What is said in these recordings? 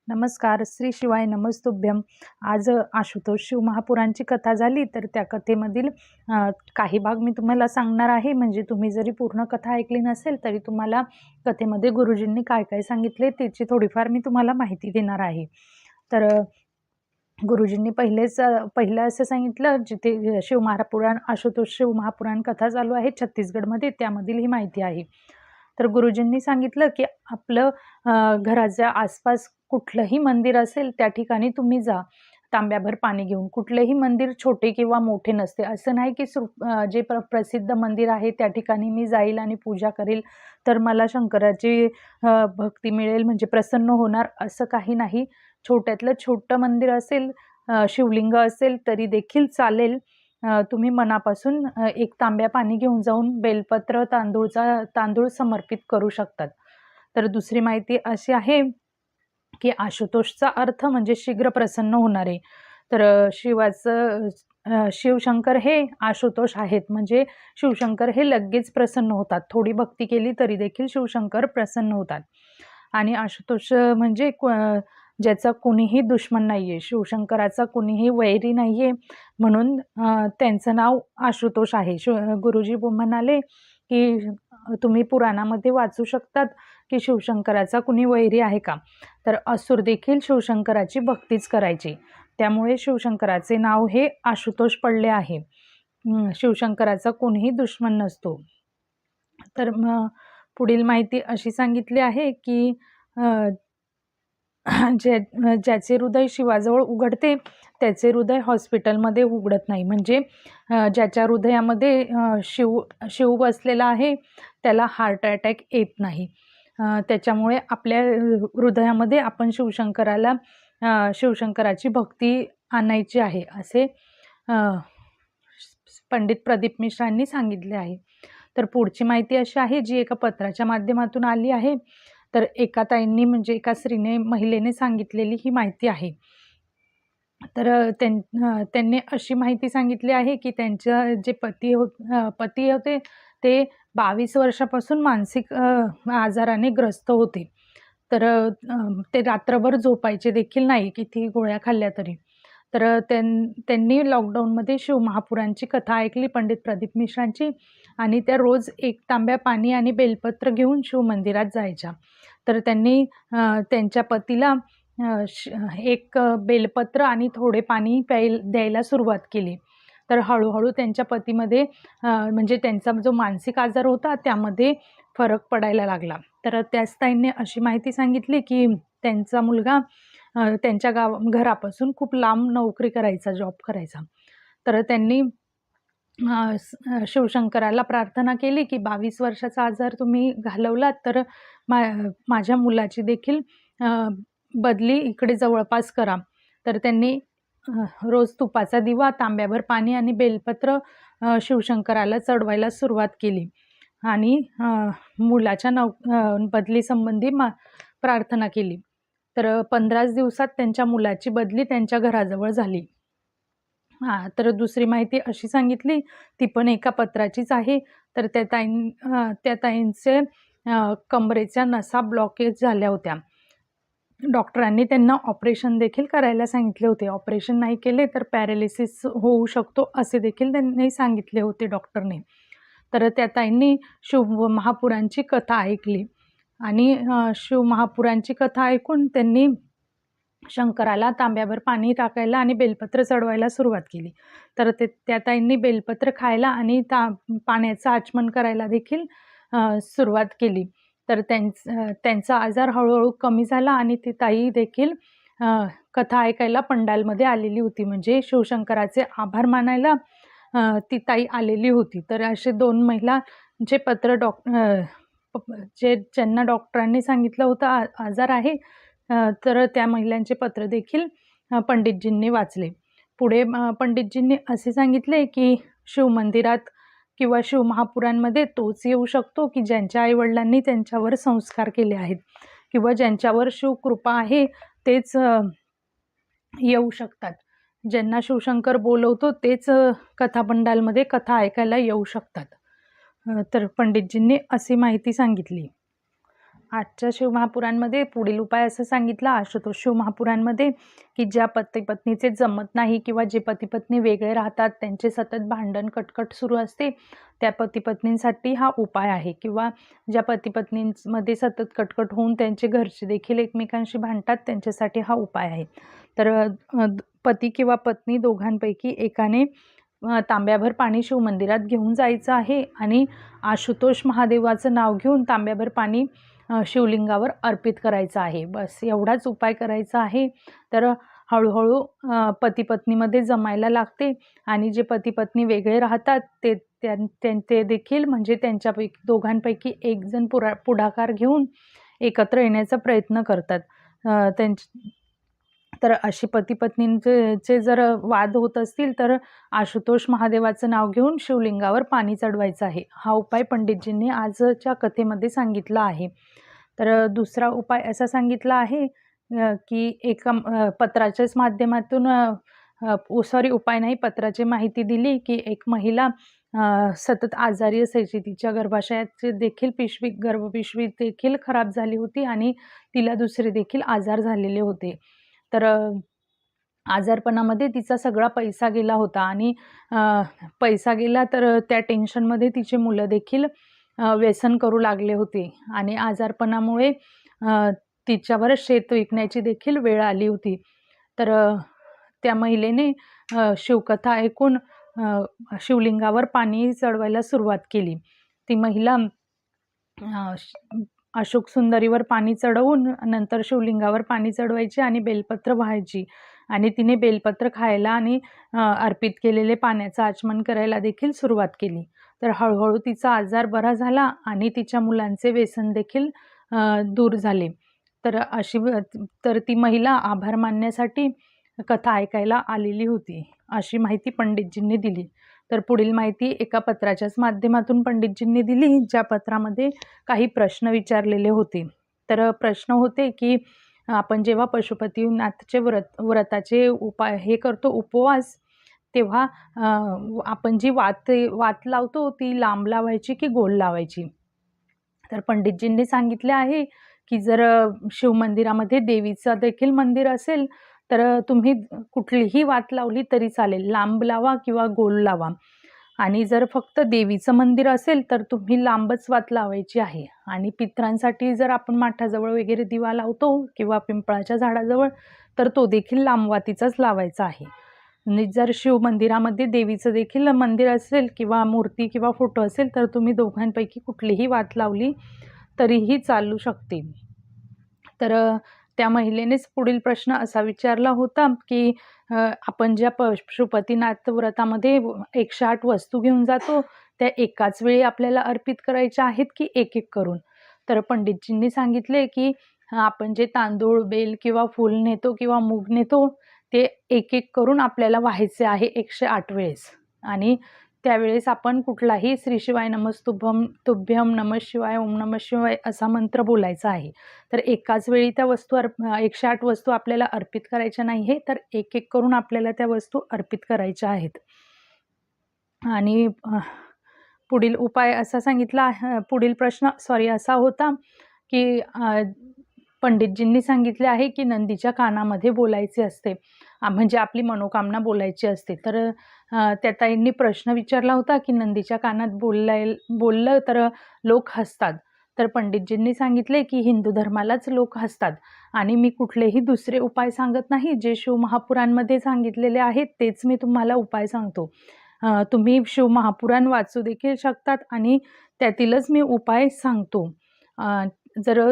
नमस्कार, श्री शिवाय नमस्तुभ्यम. आज आशुतोष शिवमहापुराणची कथा झाली, तर त्या कथेमधील काही भाग मी तुम्हाला सांगणार आहे. म्हणजे तुम्ही जरी पूर्ण कथा ऐकली नसेल तरी तुम्हाला कथेमध्ये गुरुजींनी काय काय सांगितले त्याची थोडीफार मी तुम्हाला माहिती देणार आहे. तर गुरुजींनी पहिलं असं सांगितलं, जिथे शिवमहापुराण आशुतोष शिवमहापुराण कथा चालू आहे छत्तीसगडमध्ये, त्यामधील ही माहिती आहे. तर गुरुजींनी सांगितलं की आपलं घराच्या आसपास कुठलंही मंदिर असेल त्या ठिकाणी तुम्ही जा तांब्याभर पाणी घेऊन. कुठलेही मंदिर छोटे किंवा मोठे नसते. असं नाही की जे प्रसिद्ध मंदिर आहे त्या ठिकाणी मी जाईल आणि पूजा करेल तर मला शंकराची भक्ती मिळेल, म्हणजे प्रसन्न होणार, असं काही नाही. छोट्यातलं छोटं मंदिर असेल, शिवलिंग असेल तरी देखील चालेल. तुम्ही मनापासून एक तांब्या पाणी घेऊन जाऊन बेलपत्र तांदूळ समर्पित करू शकतात. तर दुसरी माहिती अशी आहे की आशुतोषचा अर्थ म्हणजे शीघ्र प्रसन्न होणारे. तर शिवशंकर हे आशुतोष आहेत, म्हणजे शिवशंकर हे लगेच प्रसन्न होतात. थोडी भक्ती केली तरी देखील शिवशंकर प्रसन्न होतात. आणि आशुतोष म्हणजे ज्याचा कुणीही दुश्मन नाहीये, शिवशंकराचा कुणीही वैरी नाहीये, म्हणून त्यांचं नाव आशुतोष आहे. गुरुजी म्हणाले की तुम्ही पुराणामध्ये वाचू शकतात की शिवशंकराचा कुणी वैरी आहे का, तर असुर देखील शिवशंकराची भक्तीच करायची. त्यामुळे शिवशंकराचे नाव हे आशुतोष पडले आहे. शिवशंकराचा कोणीही दुश्मन नसतो. तर पुढील माहिती अशी सांगितली आहे की ज्याचे हृदय शिवाजवळ उघडते त्याचे हृदय हॉस्पिटलमध्ये उघडत नाही. म्हणजे ज्याच्या हृदयामध्ये शिव बसलेला आहे त्याला हार्ट अटॅक येत नाही. त्याच्यामुळे आपल्या हृदयामध्ये आपण शिवशंकराची भक्ती आणायची आहे, असे पंडित प्रदीप मिश्रांनी सांगितले आहे. तर पुढची माहिती अशी आहे जी एका पत्राच्या माध्यमातून आली आहे. तर एका ताईंनी म्हणजे एका महिलेने सांगितलेली ही माहिती आहे. तर त्यांनी अशी माहिती सांगितली आहे की त्यांच्या जे पती होते ते 22 वर्षापासून मानसिक आजाराने ग्रस्त होते. तर ते रात्रभर झोपायचे देखील नाही, किती गोळ्या खाल्ल्या तरी. तर त्यांनी लॉकडाऊनमध्ये शिवमहापुराणची कथा ऐकली पंडित प्रदीप मिश्रांची, आणि त्या रोज एक तांब्या पाणी आणि बेलपत्र घेऊन शिवमंदिरात जायच्या. तर त्यांनी त्यांच्या पतीला एक बेलपत्र आणि थोडे पाणी द्यायला सुरुवात केली. तर हळूहळू त्यांच्या पतीमध्ये म्हणजे त्यांचा जो मानसिक आजार होता त्यामध्ये फरक पडायला लागला. तर त्याच ताईंनी अशी माहिती सांगितली की त्यांचा मुलगा त्यांच्या घरापासून खूप लांब नोकरी करायचा, जॉब करायचा. तर त्यांनी शिवशंकराला प्रार्थना केली की 22 वर्षाचा आजार तुम्ही घालवलात तर माझ्या मुलाची देखील बदली इकडे जवळपास करा. तर त्यांनी रोज तुपाचा दिवा, तांब्याभर पाणी आणि बेलपत्र शिवशंकराला चढवायला सुरुवात केली आणि मुलाच्या बदली संबंधी प्रार्थना केली. तर 15 दिवसात त्यांच्या मुलाची बदली त्यांच्या घराजवळ झाली. तर दुसरी माहिती अशी सांगितली, ती पण एका पत्राचीच आहे. तर त्या ताईंचे कमरेच्या नसा ब्लॉकेज झाल्या होत्या. डॉक्टरांनी त्यांना ऑपरेशन देखील करायला सांगितले होते. ऑपरेशन नाही केले तर पॅरालिसिस होऊ शकतो असे देखील त्यांनी सांगितले होते डॉक्टरने. तर त्या ताईंनी शिवमहापुराणची कथा ऐकली आणि शिवमहापुराणची कथा ऐकून त्यांनी शंकराला तांब्याभर पाणी टाकायला आणि बेलपत्र चढवायला सुरुवात केली. तर त्या ताईंनी बेलपत्र खायला आणि पाण्याचं आचमन करायला देखील सुरुवात केली. तर त्यांचा आजार हळूहळू कमी झाला आणि ती ताई देखील कथा ऐकायला पंडालमध्ये आलेली होती. म्हणजे शिवशंकराचे आभार मानायला ती ताई आलेली होती. तर असे 2 महिला जे ज्यांना डॉक्टरांनी सांगितलं होतं आजार आहे, तर त्या महिलांचे पत्र देखील पंडितजींनी वाचले. पुढे पंडितजींनी असे सांगितले की शिवमंदिरात किंवा शिवमहापुराणमध्ये तोच येऊ शकतो की ज्यांच्या आईवडिलांनी त्यांच्यावर संस्कार केले आहेत, किंवा ज्यांच्यावर शिवकृपा आहे तेच येऊ शकतात. ज्यांना शिवशंकर बोलवतो तेच कथापंडालमध्ये कथा ऐकायला येऊ शकतात. तर पंडितजींनी अशी माहिती सांगितली. आजच्या शिवमहापुराणमध्ये पुढील उपाय असं सांगितला आशुतोष शिवमहापुराणमध्ये, की ज्या पती पत्नीचे जमत नाही किंवा जे पती पत्नी वेगळे राहतात, त्यांचे सतत भांडण कटकट सुरू असते, त्या पती पत्नींसाठी हा उपाय आहे. किंवा ज्या पती पत्नींमध्ये सतत कटकट होऊन त्यांचे घरचे देखील एकमेकांशी भांडतात, त्यांच्यासाठी हा उपाय आहे. तर पती किंवा पत्नी दोघांपैकी एकाने तांब्याभर पाणी शिवमंदिरात घेऊन जायचं आहे आणि आशुतोष महादेवाचं नाव घेऊन तांब्याभर पाणी शिवलिंगावर अर्पित करायचं आहे. बस एवढाच उपाय करायचा आहे. तर हळूहळू पती पत्नीमध्ये जमायला लागते आणि जे पती पत्नी वेगळे राहतात ते देखील म्हणजे त्यांच्यापैकी दोघांपैकी एक जण पुढाकार घेऊन एकत्र येण्याचा प्रयत्न करतात. तर अशी पती पत्नींचे जर वाद होत असतील तर आशुतोष महादेवाचं नाव घेऊन शिवलिंगावर पाणी चढवायचं आहे. हा उपाय पंडितजींनी आजच्या कथेमध्ये सांगितला आहे. तर दुसरा उपाय असा सांगितला आहे की एका पत्राच्याच माध्यमातून सॉरी उपाय नाही, पत्राची माहिती दिली की एक महिला सतत आजारी असायची. तिच्या गर्भाशयाची देखील गर्भपिशवी देखील खराब झाली होती आणि तिला दुसरे देखील आजार झालेले होते. तर आजारपणामध्ये तिचा सगळा पैसा गेला होता आणि पैसा गेला तर त्या टेन्शनमध्ये तिचे मुलं देखील व्यसन करू लागले होते आणि आजारपणामुळे तिच्यावर शेत विकण्याची देखील वेळ आली होती. तर त्या महिलेने शिवकथा ऐकून शिवलिंगावर पाणी चढवायला सुरुवात केली. ती महिला अशोक सुंदरीवर पाणी चढवून नंतर शिवलिंगावर पाणी चढवायची आणि बेलपत्र व्हायची आणि तिने बेलपत्र खायला आणि अर्पित केलेले पाण्याचं आचमन करायला देखील सुरुवात केली. तर हळूहळू तिचा आजार बरा झाला आणि तिच्या मुलांचे व्यसन देखील दूर झाले. तर ती महिला आभार मानण्यासाठी कथा ऐकायला आलेली होती, अशी माहिती पंडितजींनी दिली. तर पुढील माहिती एका पत्राच्याच माध्यमातून पंडितजींनी दिली, ज्या पत्रामध्ये काही प्रश्न विचारलेले होते. तर प्रश्न होते की आपण जेव्हा पशुपतीनाथचे व्रताचे उपाय हे करतो उपवास, तेव्हा आपण जी वात लावतो ती लांब लावायची की गोल लावायची. तर पंडितजींनी सांगितले आहे की जर शिवमंदिरामध्ये देवीचं देखील मंदिर असेल तर तुम्ही कुठलीही वात लावली तरी चालेल, लांब लावा किंवा गोल लावा. आणि जर फक्त देवीचं मंदिर असेल तर तुम्ही लांबच वात लावायची आहे. आणि पितरांसाठी जर आपण माठाजवळ वगैरे दिवा लावतो किंवा पिंपळाच्या झाडाजवळ तर तो देखील लांब वातीचाच लावायचा आहे. आणि जर शिवमंदिरामध्ये देवीचं देखील मंदिर असेल किंवा मूर्ती किंवा फोटो असेल तर तुम्ही दोघांपैकी कुठलीही वात लावली तरीही चालू शकते. तर त्या महिलेनेच पुढील प्रश्न असा विचारला होता की आपण ज्या पशुपतीनाथ व्रतामध्ये 108 वस्तू घेऊन जातो त्या एकाच वेळी आपल्याला अर्पित करायच्या आहेत की एक एक करून. तर पंडितजींनी सांगितले की आपण जे तांदूळ, बेल किंवा फूल नेतो किंवा मूग नेतो ते एक एक करून आपल्याला व्हायचे आहे 108 वेळेस. आणि त्यावेळेस आपण कुठलाही श्री शिवाय नमस्तुभ्यम तुभ्यम नमः शिवाय ओम नमः शिवाय असा मंत्र बोलायचा आहे. तर एकाच वेळी त्या वस्तू 108 वस्तू आपल्याला अर्पित करायच्या नाही आहे, तर एक एक करून आपल्याला त्या वस्तू अर्पित करायच्या आहेत. आणि पुढील उपाय असा सांगितला, पुढील प्रश्न असा होता की पंडितजींनी सांगितले आहे की नंदीच्या कानामध्ये बोलायचे असते, म्हणजे आपली मनोकामना बोलायची असते. तर त्या ताईंनी प्रश्न विचारला होता की नंदीच्या कानात बोललं तर लोक हसतात. तर पंडितजींनी सांगितले की हिंदू धर्मालाच लोक हसतात आणि मी कुठलेही दुसरे उपाय सांगत नाही, जे शिवमहापुराणमध्ये सांगितलेले आहेत तेच मी तुम्हाला उपाय सांगतो. तुम्ही शिवमहापुराण वाचू देखील शकतात आणि त्यातीलच मी उपाय सांगतो. जर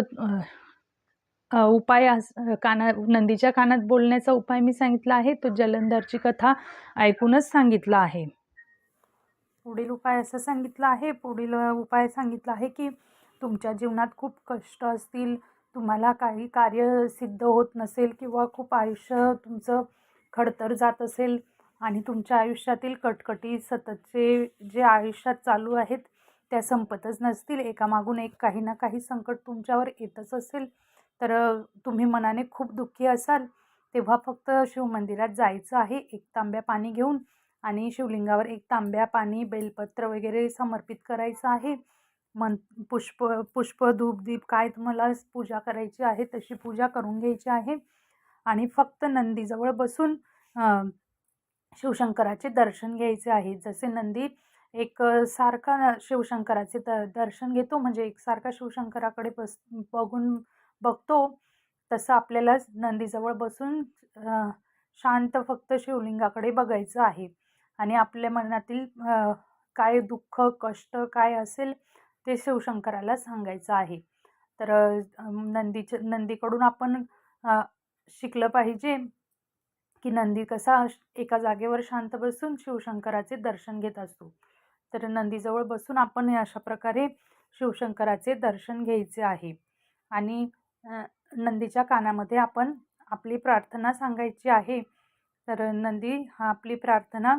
उपाय नंदीच्या कानात बोलण्याचा उपाय मी सांगितला आहे तो जलंधरची कथा ऐकूनच सांगितला आहे. पुढील उपाय सांगितला आहे की तुमच्या जीवनात खूप कष्ट असतील, तुम्हाला काही कार्य सिद्ध होत नसेल किंवा खूप आयुष्य तुमचं खडतर जात असेल आणि तुमच्या आयुष्यातील कटकटी सततचे जे आयुष्यात चालू आहेत त्या संपतच नसतील, एकामागून एक काही ना काही संकट तुमच्यावर येतच असेल, तर तुम्ही मनाने खूप दुःखी असाल, तेव्हा फक्त शिवमंदिरात जायचं आहे 1 तांब्या पाणी घेऊन आणि शिवलिंगावर 1 तांब्या पाणी बेलपत्र वगैरे समर्पित करायचं आहे. मन पुष्प धूप दीप काय तुम्हाला पूजा करायची आहे तशी पूजा करून घ्यायची आहे आणि फक्त नंदीजवळ बसून शिवशंकराचे दर्शन घ्यायचे आहे. जसे नंदी एक सारखा शिवशंकराचे दर्शन घेतो, म्हणजे एकसारखा शिवशंकराकडे बघतो, तसं आपल्याला नंदीजवळ बसून शांत फक्त शिवलिंगाकडे बघायचं आहे आणि आपल्या मनातील काय दुःख कष्ट काय असेल ते शिवशंकराला सांगायचं आहे. तर नंदीकडून आपण शिकलं पाहिजे की नंदी कसा एका जागेवर शांत बसून शिवशंकराचे दर्शन घेत असतो. तर नंदीजवळ बसून आपण अशा प्रकारे शिवशंकराचे दर्शन घ्यायचे आहे आणि नंदीच्या कानामध्ये आपण आपली प्रार्थना सांगायची आहे. तर नंदी आपली प्रार्थना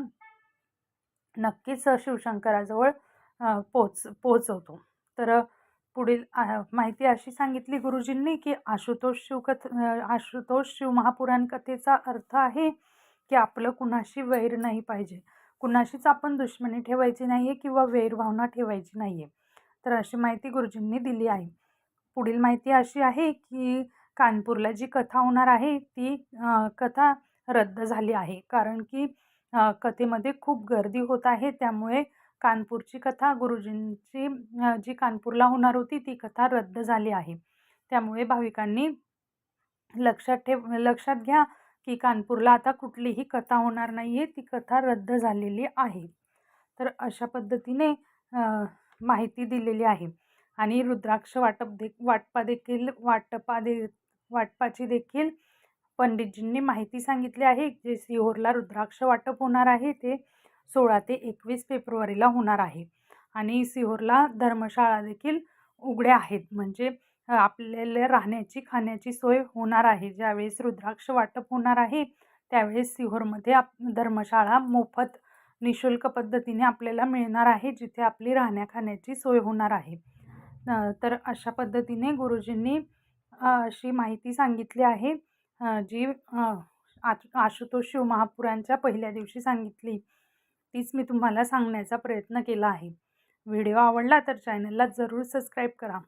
नक्कीच शिवशंकराजवळ पोहोचवतो. तर पुढील माहिती अशी सांगितली गुरुजींनी की आशुतोष शिव महापुराण कथेचा अर्थ आहे की आपलं कुणाशी वैर नाही पाहिजे, कुणाशीच आपण दुश्मनी ठेवायची नाही आहे किंवा वैरभावना ठेवायची नाही आहे. तर अशी माहिती गुरुजींनी दिली आहे. पुढील माहिती अशी आहे की कानपूरला जी कथा होणार आहे ती कथा रद्द झाली आहे, कारण की कथेमध्ये खूप गर्दी होत आहे. त्यामुळे कानपूरची कथा गुरुजींची जी कानपूरला होणार होती ती कथा रद्द झाली आहे. त्यामुळे भाविकांनी लक्षात घ्या की कानपूरला आता कुठलीही कथा होणार नाही आहे, ती कथा रद्द झालेली आहे. तर अशा पद्धतीने माहिती दिलेली आहे आणि रुद्राक्ष वाटपाची देखील पंडितजींनी माहिती सांगितली आहे. जे सिहोरला रुद्राक्ष वाटप होणार आहे ते 16 ते 21 फेब्रुवारीला होणार आहे आणि सिहोरला धर्मशाळा देखील उघड्या आहेत, म्हणजे आपल्याला राहण्याची खाण्याची सोय होणार आहे. ज्यावेळेस रुद्राक्ष वाटप होणार आहे त्यावेळेस सिहोरमध्ये धर्मशाळा मोफत निशुल्क पद्धतीने आपल्याला मिळणार आहे, जिथे आपली राहण्या खाण्याची सोय होणार आहे. तर अशा पद्धतीने गुरुजींनी अशी माहिती सांगितली आहे, जी आशुतोष शिव महापुराणच्या पहिल्या दिवशी सांगितली तीच मी तुम्हाला सांगण्याचा प्रयत्न केला आहे. व्हिडिओ आवडला तर चॅनलला जरूर सबस्क्राईब करा.